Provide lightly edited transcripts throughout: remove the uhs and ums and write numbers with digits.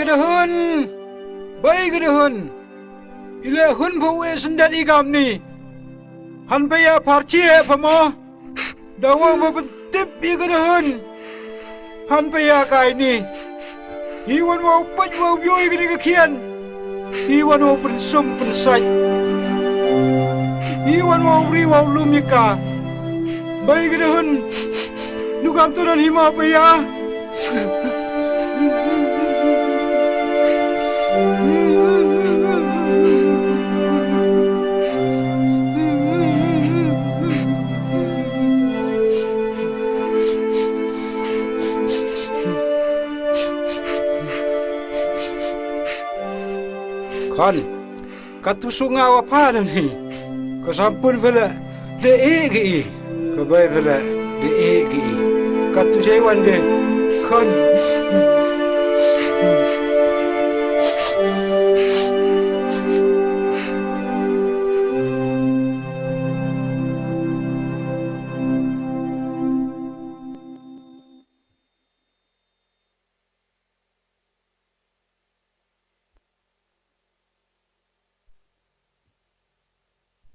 kedahun. Baik kedahun. Ila hun phawe sendat igam ni. Han paya pharshi phamo. Dawang bentip i kedahun. Han paya kai ni. Iwan wau paj wau yoi gini kekian. Iwan wau pensum pensai. Iwan wau ri wau lumika. Baik kedahun. Nugam tunan hima paya. Kan, katu sungai apa ni? Kesampun pula de egi, kebai pula de egi. Katu sewan de, kan.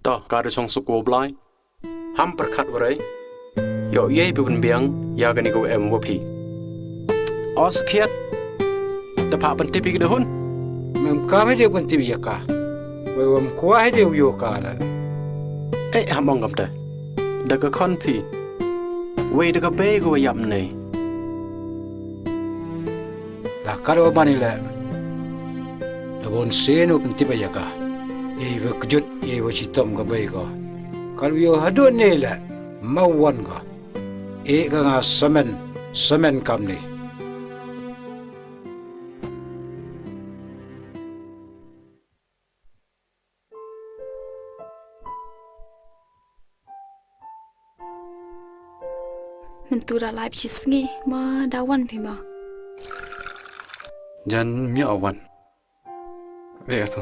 Tao kada chong suku blai, ham perkat warai, yo ye bibun biang ya gani go MVP. Os kiat, dapat pentipi kedahun. Mem kami dia pentipi ya ka, wam kuah dia uyo ka la. Hamong kam dah, daga konpi, we daga bego yam nei. La karo mani la, dabon seno pentipi ya ka. Ibu kejut, ibu citom ke bayi ko. Kalau ibu hadun ni lah, mauan ko. Kanga semen kam ni. Mentura live cisngi, ma dawan pima. Jan mi awan. Begitu.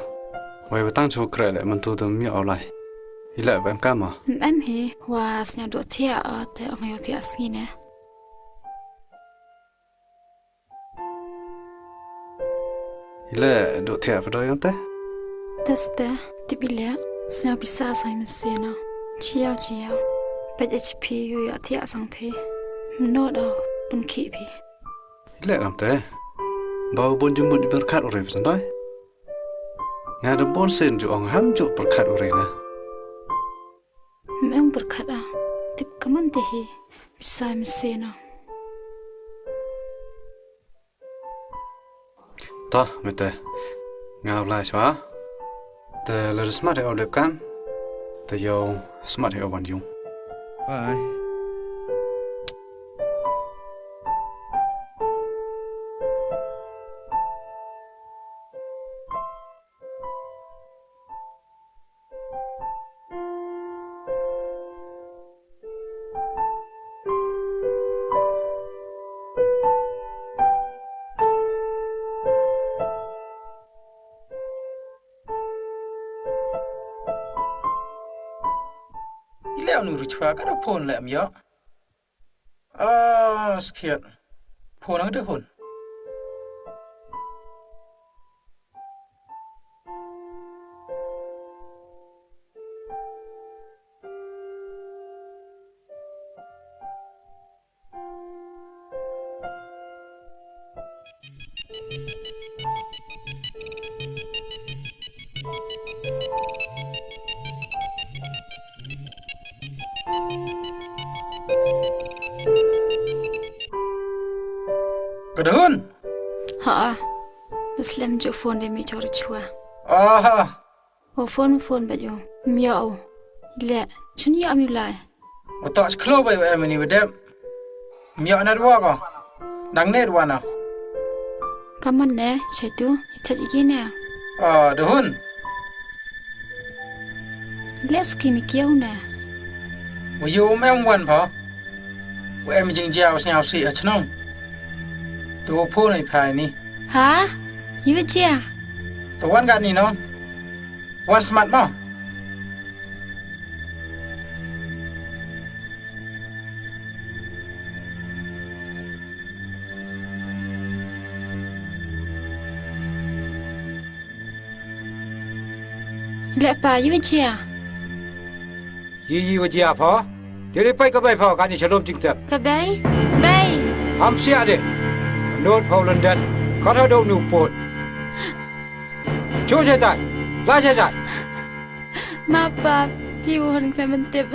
Vậy tăng số kể lại mình tu tầm miệng lại, ý lại em cam à? Em hi, hoa nhà độ thiệt, thế ông hiểu thiệt gì nè? Ý lại độ thiệt vào đây không thế? Teste, thì bị lẽ, nhà bị sa sai mình xem nào, chiao, bây HP yêu ya thiệt sang phe, nốt đâu, bún khí phe. Ý lại không thế? Bao bốn chục đi berkat orang itu sendai. Nga ada bonsen jo ang ham jo berkat urena. Memang berkat ah. Tip kaman tehi bisa mesena. Ta, mete. Nga ulai swa. Te lere smart he odep kan. Te yo smart he owan yung. Bye. Leo nuru chua kada phone lem yo. Skiat. Phone ang de hon. Kedahun. Ha. Islam jo phone de mi chor chua. Phone baju. Miao. Ile chuni ami lai. Otak sklo bai em ni bedem. Miao na dua ko. Dang ne dua na. Kaman ne chaitu ichat igine. Dahun. Ile suki mi kiau ne. Wo yo em wan pha. Wo em jing jiao snao si a chnong. Tu phone ni phai ni. Ha? Yiwe chia. Tu wan gat ni no. Wan smart mo. Lẹ pa yu chia. Yi wajia pho. Dia pai ka bai pho kan ni shalom jing tep. Ka bay. Bay. Ham sia de. Not pho London. Ka tha do nu pot. Chu chai tai. La chai tai. Ma pa pi won ka man tip.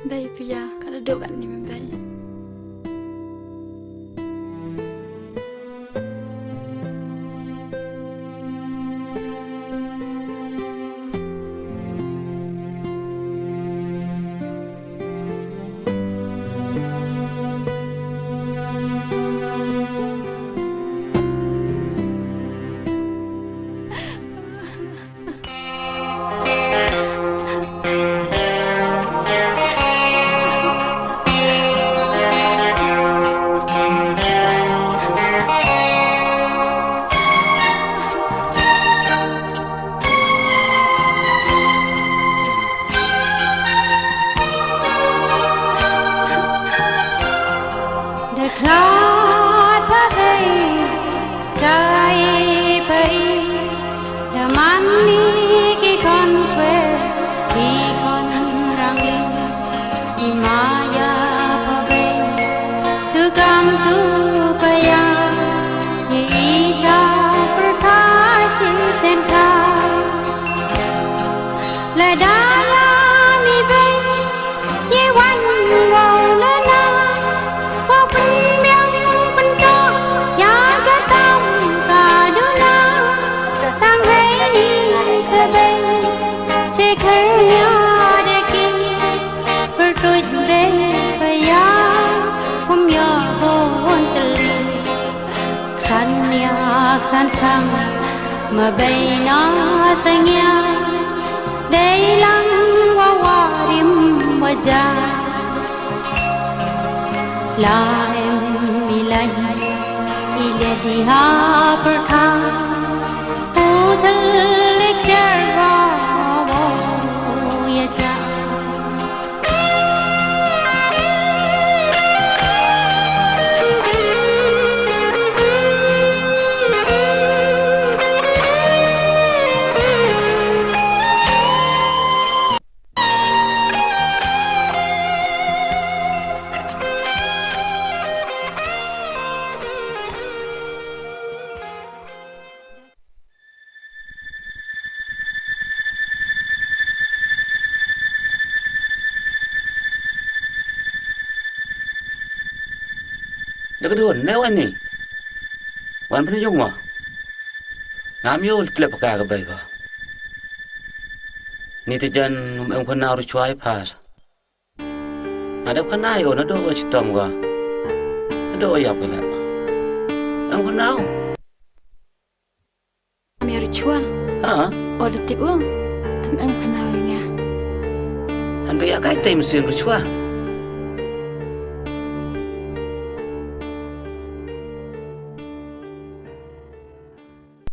Bay pia kada do kan ni bay. mà bay nó xanh nha đây lăng hoa hoa đêm hoa già là em mi lạnh ile di ha per tha tu thal lek ser va bo ya cha Dekat dun, newan ni. Wan pun jung mah. Ngam yo tlep ka ka bai ba. Ni te jan em khana ru chwai pas. Adap khana yo na do chitam ga. Do yap ka la. Em khana. Ami ru chwa. Ha? Or tip u. Tam em khana yo nga. Han ba ya kai tem sin ru chwa.